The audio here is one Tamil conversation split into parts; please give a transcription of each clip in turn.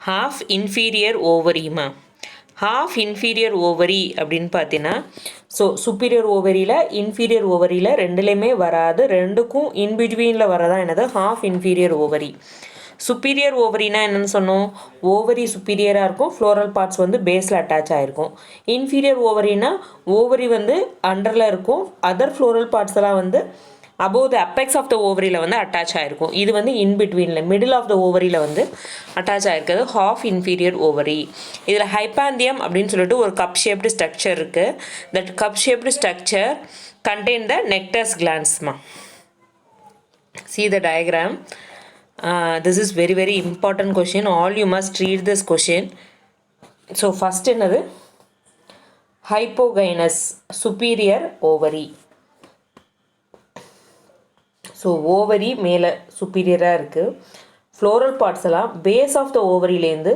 ஹாஃப் இன்ஃபீரியர் ஓவரிமா. ஹாஃப் இன்ஃபீரியர் ஓவரி அப்படின்னு பார்த்தீங்கன்னா, ஸோ சுப்பீரியர் ஓவரியில் இன்ஃபீரியர் ஓவரியில் ரெண்டுலேயுமே வராது, ரெண்டுக்கும் இன்பிட்வீனில் வரதான் என்னது ஹாஃப் இன்ஃபீரியர் ஓவரி. சுப்பீரியர் ஓவரினா என்னென்னு சொன்னோம், ஓவரி சுப்பீரியராக இருக்கும், ஃப்ளோரல் பார்ட்ஸ் வந்து பேஸில் அட்டாச் ஆகிருக்கும். இன்ஃபீரியர் ஓவரினா ஓவரி வந்து அண்டரில் இருக்கும், அதர் ஃப்ளோரல் பார்ட்ஸ் எல்லாம் வந்து above the apex of the ஓவரியில் வந்து அட்டாச் ஆகிருக்கும். இது வந்து இன்பிட்வீனில் மிடில் ஆஃப் த ஓவரியில் வந்து அட்டாச் ஆகிருக்கிறது ஹாஃப் இன்ஃபீரியர் ஓவரி. இதில் ஹைப்பாந்தியம் அப்படின்னு சொல்லிட்டு ஒரு கப் ஷேப்டு ஸ்ட்ரக்சர் இருக்குது. That cup shaped structure contain the nectar's glandsமா. See the diagram. This is very very important question. All you must read this question. So first என்னது hypogynous superior ovary. So ovary மேலே சுப்பீரியராக இருக்குது, ஃப்ளோரல் பார்ட்ஸ் எல்லாம் பேஸ் ஆஃப் த ஓவரியிலேருந்து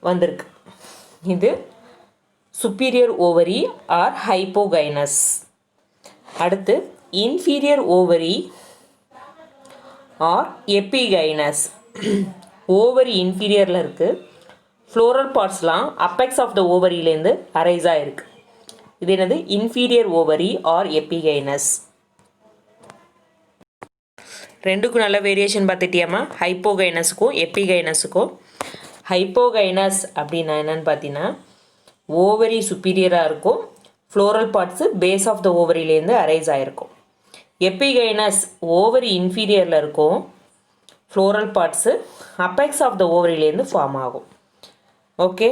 வந்திருக்கு. இது சுப்பீரியர் ஓவரி ஆர் ஹைப்போகைனஸ். அடுத்து inferior ovary or epigynous. Ovary இன்ஃபீரியரில் இருக்குது, ஃப்ளோரல் பார்ட்ஸ்லாம் அப்பெக்ஸ் ஆஃப் த ஓவரியிலேருந்து அரைஸ் ஆகிருக்கு. இது என்னது இன்ஃபீரியர் ஓவரி ஆர் எபிகைனஸ். ரெண்டுக்கும் நல்ல வேரியேஷன் பார்த்துட்டியாமா, ஹைப்போகைனஸுக்கும் எபிகைனஸுக்கும். ஹைப்போகைனஸ் அப்படின்னா என்னென்னு பார்த்தீங்கன்னா, ஓவரி சுப்பீரியராக இருக்கும், floral parts base of the ஓவரியிலேருந்து அரைஸ் ஆகிருக்கும். எபிகைனஸ் ஓவரி இன்ஃபீரியரில் இருக்கும், floral parts apex of the ஓவரியிலேருந்து ஃபார்ம் ஆகும். Okay,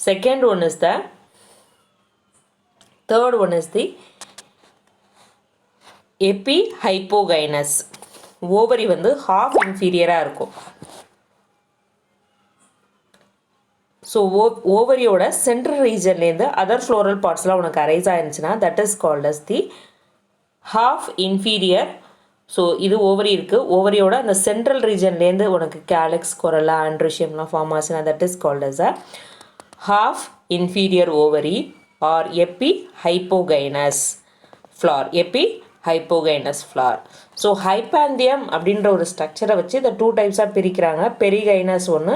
second one is the third one is the epi hypogynous. Ovary வந்து ஹாஃப் இன்ஃபீரியராக இருக்கும். ஸோ ஓவரியோட சென்ட்ரல் ரீஜன்லேருந்து அதர் ஃப்ளோரல் பார்ட்ஸ்லாம் உனக்கு அரைஸ் ஆயிருந்துச்சுன்னா that is called as the half inferior. So இது ஓவரி இருக்குது, ஓவரியோட அந்த சென்ட்ரல் ரீஜன்லேருந்து உனக்கு கேலக்ஸ் கொரலா ஆண்ட்ரோஷியம்லாம் ஃபார்ம் ஆச்சுன்னா that is called as a half inferior ovary or epi hypogynous flower. Epi hypogynous flower. So hypanthium அப்படின்ற ஒரு ஸ்ட்ரக்சரை வச்சு இந்த டூ டைப்ஸாக பிரிக்கிறாங்க. பெரிகைனஸ் ஒன்று,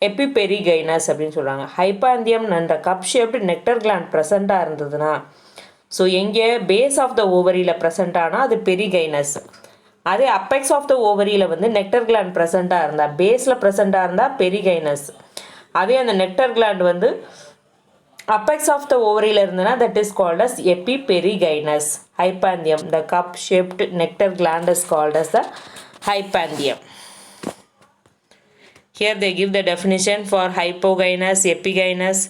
எபிபெரிகைனஸ் அப்படின்னு சொல்கிறாங்க. ஹைப்பாந்தியம் என்ற கப் ஷேப்டு நெக்டர் கிளாண்ட் ப்ரெசண்ட்டாக இருந்ததுன்னா, ஸோ எங்கே பேஸ் ஆஃப் த ஓவரியில் ப்ரெசென்ட் ஆனால் அது பெரிகைனஸ். அதே அப்பெக்ஸ் ஆஃப் த ஓவரியில் வந்து நெக்டர் கிளாண்ட் ப்ரெசண்ட்டாக இருந்தால், பேஸில் ப்ரெசண்ட்டாக இருந்தால் பெரிகைனஸ். அதே அந்த நெக்டர் கிளாண்ட் வந்து அப்பெக்ஸ் ஆஃப் த ஓவரியில் இருந்ததுன்னா that is called as epiperigynous. Hypanthium, the cup shaped nectar gland is called as the hypanthium. Here they give the definition for hypogynous, epigynous,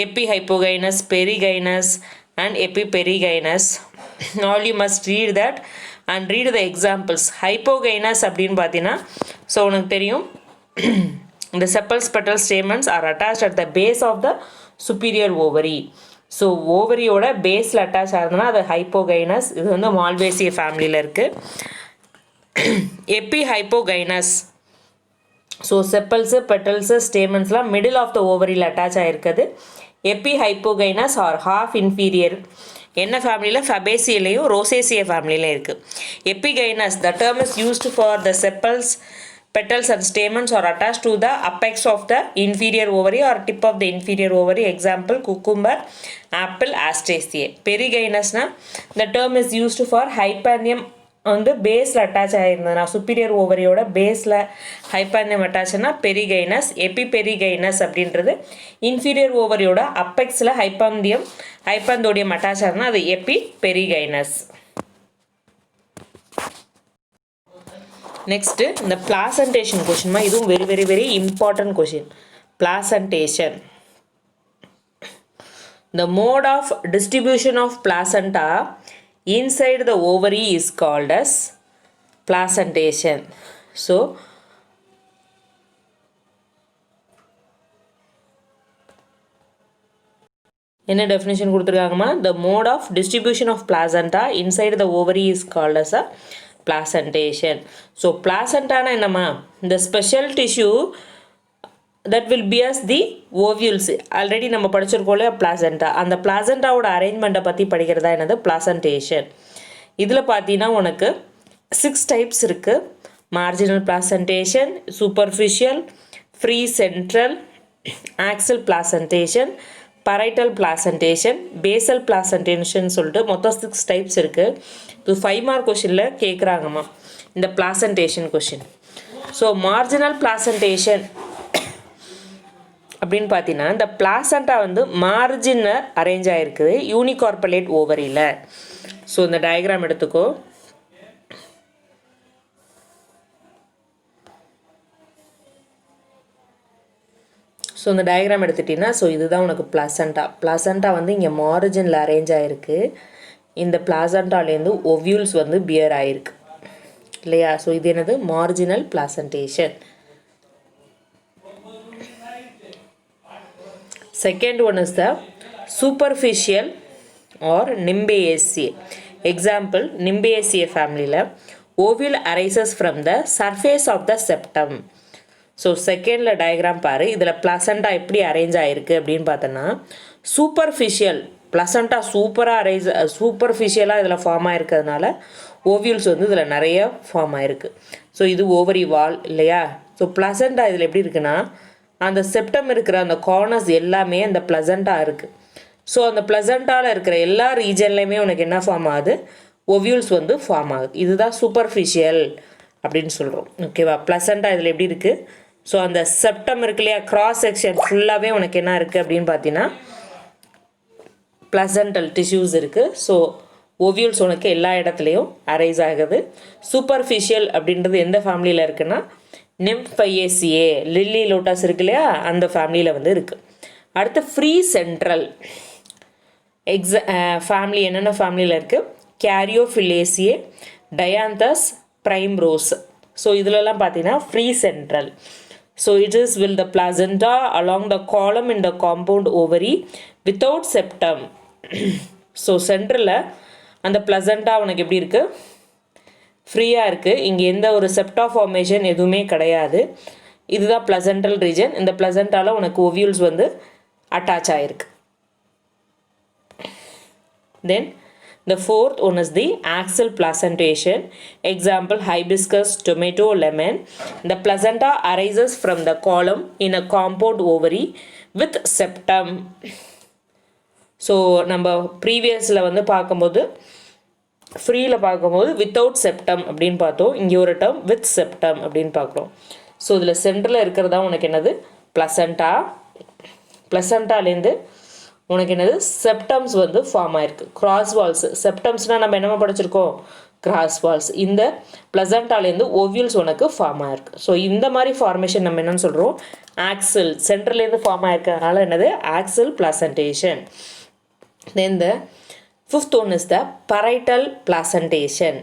epihypogynous, perigynous and epiperigynous. All you must read that and read the examples. Hypogynous அப்படின்னு பார்த்தீங்கன்னா, ஸோ உனக்கு தெரியும் the sepals, petals, stamens are attached at the base of the superior ovary. So ஓவரியோட பேஸில் அட்டாச் ஆகுதுன்னா அது ஹைப்போகைனஸ். இது வந்து மால்வேசிய ஃபேமிலியில் இருக்குது. Epi hypogynous, so sepals petals ஸ்டேமன்ஸ்லாம் மிடில் ஆஃப் த ஓவரியில் அட்டாச் ஆகிருக்குது. Epi hypogynous or half inferior என்ன ஃபேமிலியில், ஃபபேசியிலையும் ரோசேசிய ஃபேமிலியிலையும் இருக்குது. Epigynous, the term is used for the sepals, petals and stamens are attached to the apex of the inferior ovary or tip of the inferior ovary. Example, cucumber, apple, asteraceae. Perigynous na, the term is used for hypanthium வந்து பேஸில் அட்டாச் ஆகிருந்ததுன்னா, சுப்பீரியர் ஓவரியோட பேஸில் ஹைப்பாந்தியம் அட்டாச்னா பெரிகைனஸ். எபிபெரிகைனஸ் அப்படின்றது இன்ஃபீரியர் ஓவரியோட அப்பெக்ஸில் ஹைப்பாந்தோடியம் அட்டாச் ஆகுதுன்னா அது எபிபெரிகைனஸ். நெக்ஸ்ட்டு இந்த பிளாசன்டேஷன் கொஷின்மா, இதுவும் very very very important question. Placentation, the mode of distribution of placenta inside the ovary is called as placentation. So என்ன definition கொடுத்துருக்காங்கம்மா, the mode of distribution of placenta inside the ovary is called as a placentation. So placenta na என்னமா, the special tissue that will bears the ovules. Already நம்ம படிச்சிருக்கோம்ல placenta, அந்த placentaவோட அரேஞ்ச்மெண்ட்டை பற்றி படிக்கிறதா என்னது placentation. இதில் பார்த்தீங்கன்னா உனக்கு 6 டைப்ஸ் இருக்குது. Marginal placentation, superficial, free central, axial placentation, parietal placentation, basal placentation சொல்லிட்டு மொத்தம் 6 டைப்ஸ் இருக்குது. இது 5 மார்க் கொஷினில் கேட்குறாங்கம்மா இந்த placentation question. So marginal placentation அப்படின்னு பார்த்தீங்கன்னா இந்த பிளாசண்டா வந்து மார்ஜினில் அரேஞ்ச் ஆகிருக்குது யூனிகார்பலேட் ஓவரியில். ஸோ இந்த டயக்ராம் எடுத்துக்கோ. ஸோ இந்த டயக்ராம் எடுத்துட்டிங்கன்னா ஸோ இதுதான் உனக்கு பிளாசண்டா வந்து இங்கே மார்ஜினில் அரேஞ்ச் ஆகிருக்கு. இந்த பிளாசண்டாலேருந்து ஒவ்யூல்ஸ் வந்து பியர் ஆகிருக்கு இல்லையா. ஸோ இது என்னது marginal placentation. Second one is the superficial or Nimbaceae. Example, Nimbaceae family ovule arises from the surface of the septum. So செகண்டில் டயக்ராம் பாரு. இதில் பிளசண்டா எப்படி அரேஞ்ச் ஆகிருக்கு அப்படின்னு பார்த்தோன்னா சூப்பர்ஃபிஷியல் பிளசண்டா சூப்பர்ஃபிஷியலாக இதில் ஃபார்ம் ஆகிருக்கிறதுனால ஓவியூல்ஸ் வந்து இதில் நிறைய ஃபார்ம் ஆகிருக்கு. ஸோ இது ஓவரி வால் இல்லையா. ஸோ பிளசண்டா இதில் எப்படி இருக்குன்னா அந்த செப்டம் இருக்கிற அந்த கார்னர்ஸ் எல்லாமே அந்த ப்ளசண்ட்டாக இருக்குது. ஸோ அந்த ப்ளசண்ட்டாவில் இருக்கிற எல்லா ரீஜன்லேயுமே உனக்கு என்ன ஃபார்ம் ஆகுது, ஒவ்யூல்ஸ் வந்து ஃபார்ம் ஆகுது. இதுதான் சூப்பர்ஃபிஷியல் அப்படின்னு சொல்கிறோம். ஓகேவா. ப்ளசண்ட்டாக இதில் எப்படி இருக்குது, ஸோ அந்த செப்டம் இருக்கு இல்லையா, கிராஸ் செக்ஷன் ஃபுல்லாகவே உனக்கு என்ன இருக்குது அப்படின்னு பார்த்தீங்கன்னா ப்ளசண்டல் டிஷ்யூஸ் இருக்குது. ஸோ ஒவ்யூல்ஸ் உனக்கு எல்லா இடத்துலையும் அரைஸ் ஆகுது. சூப்பர்ஃபிஷியல் அப்படின்றது எந்த ஃபேமிலியில் இருக்குன்னா நிம்ஃபையேசியே, லில்லி லோட்டஸ் இருக்கு இல்லையா, அந்த ஃபேமிலியில் வந்து இருக்குது. அடுத்து ஃப்ரீ சென்ட்ரல் ஃபேமிலி என்னென்ன ஃபேமிலியில் இருக்குது, கேரியோஃபிலேசியே, டயாந்தஸ், பிரைம்ரோஸ். ஸோ இதிலெல்லாம் பார்த்தீங்கன்னா free central. So it is will the placenta along the column in the compound ovary without septum. So சென்ட்ரலில் அந்த பிளசண்டா உனக்கு எப்படி இருக்குது, ஃப்ரீயாக இருக்குது. இங்கே எந்த ஒரு செப்டா ஃபார்மேஷன் எதுவுமே கிடையாது. இதுதான் பிளசண்டல் ரீஜன். இந்த பிளசண்டாவில் உனக்கு ஓவியூல்ஸ் வந்து அட்டாச் ஆகிருக்கு. தென் the fourth one is the axial placentation. Example, hibiscus, tomato, lemon. The placenta arises from the column in a compound ovary with septum. So நம்ம ப்ரீவியஸில் வந்து பார்க்கும்போது ஃப்ரீயில் பார்க்கும்போது வித்தவுட் செப்டம் அப்படின்னு பார்த்தோம். இங்கே ஒரு டேர்ம் வித் செப்டம் அப்படின்னு பார்க்குறோம். ஸோ இதில் சென்டரில் இருக்கிறதா உனக்கு என்னது பிளசண்டா. பிளசண்டாலேருந்து உனக்கு என்னது செப்டம்ஸ் வந்து ஃபார்ம் ஆயிருக்கு. கிராஸ் வால்ஸ், செப்டம்ஸ்னால் நம்ம என்னமா படிச்சிருக்கோம், கிராஸ் வால்ஸ். இந்த பிளசண்டாலேருந்து ஓவியூல்ஸ் உனக்கு ஃபார்ம் ஆயிருக்கு. ஸோ இந்த மாதிரி ஃபார்மேஷன் நம்ம என்னன்னு சொல்கிறோம், ஆக்சல். சென்டர்லேருந்து ஃபார்ம் ஆயிருக்கிறதுனால என்னது axle placentation. Then the fifth one is the parietal placentation.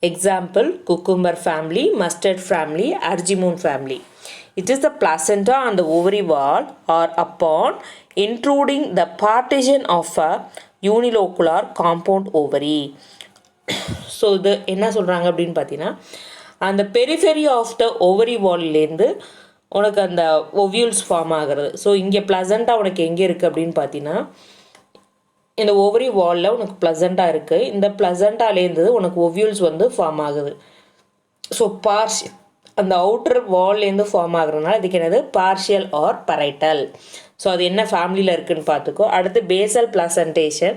Example, cucumber family, mustard family, argemone family. It is the placenta on the ovary wall or upon intruding the partition of a unilocular compound ovary. So இது என்ன சொல்கிறாங்க அப்படின்னு பார்த்தீங்கன்னா அந்த பெரிஃபெரி ஆஃப் த ஓவரி வால்லேருந்து உனக்கு அந்த ஒவ்யூல்ஸ் ஃபார்ம் ஆகிறது. ஸோ இங்கே பிளசண்டா உனக்கு எங்கே இருக்குது அப்படின்னு பார்த்தீங்கன்னா இந்த ஓவரி வாலில் உனக்கு பிளசண்டாக இருக்குது. இந்த பிளசண்டாலேருந்து உனக்கு ஒவ்யூல்ஸ் வந்து ஃபார்ம் ஆகுது. ஸோ அந்த அவுட்டர் வால்லேருந்து ஃபார்ம் ஆகுறதுனால இதுக்கு என்னது பார்ஷியல் ஆர் பரைட்டல். ஸோ அது என்ன ஃபேமிலியில் இருக்குதுன்னு பார்த்துக்கோ. அடுத்து basal placentation.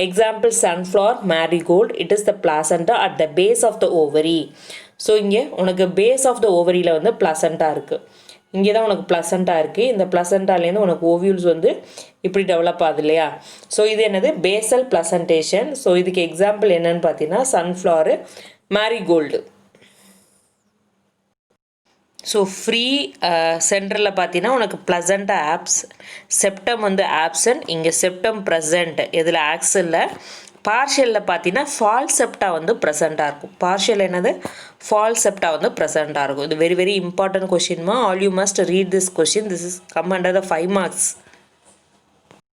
Example, sunflower, marigold. It is the placenta at the base of the ovary. So இங்கே உனக்கு பேஸ் ஆஃப் த ஓவரியில் வந்து பிளசண்டா இருக்குது. இங்கே தான் உனக்கு பிளசண்டா இருக்குது. இந்த பிளசண்டாலேருந்து உனக்கு ஓவியூல்ஸ் வந்து இப்படி டெவலப் ஆகுது இல்லையா. ஸோ இது என்னது பேசல் பிளசன்டேஷன். ஸோ இதுக்கு எக்ஸாம்பிள் என்னன்னு பார்த்தீங்கன்னா சன்ஃப்ளவரு, மேரிகோல்டு. ஸோ ஃப்ரீ சென்டரில் பார்த்தீங்கன்னா உனக்கு பிளசண்டா செப்டம் வந்து ஆப்சன்ட், இங்கே செப்டம் ப்ரெசண்ட். இதில் ஆக்சலில் பார்ஷியலில் பார்த்தீங்கன்னா ஃபால் செப்டா வந்து ப்ரெசண்ட்டாக இருக்கும். பார்ஷியல் என்னது ஃபால் செப்டா வந்து ப்ரெசண்ட்டாக இருக்கும். இது வெரி வெரி இம்பார்ட்டன்ட் கொஷின்மா. All you must read this question. This is come under the 5 marks.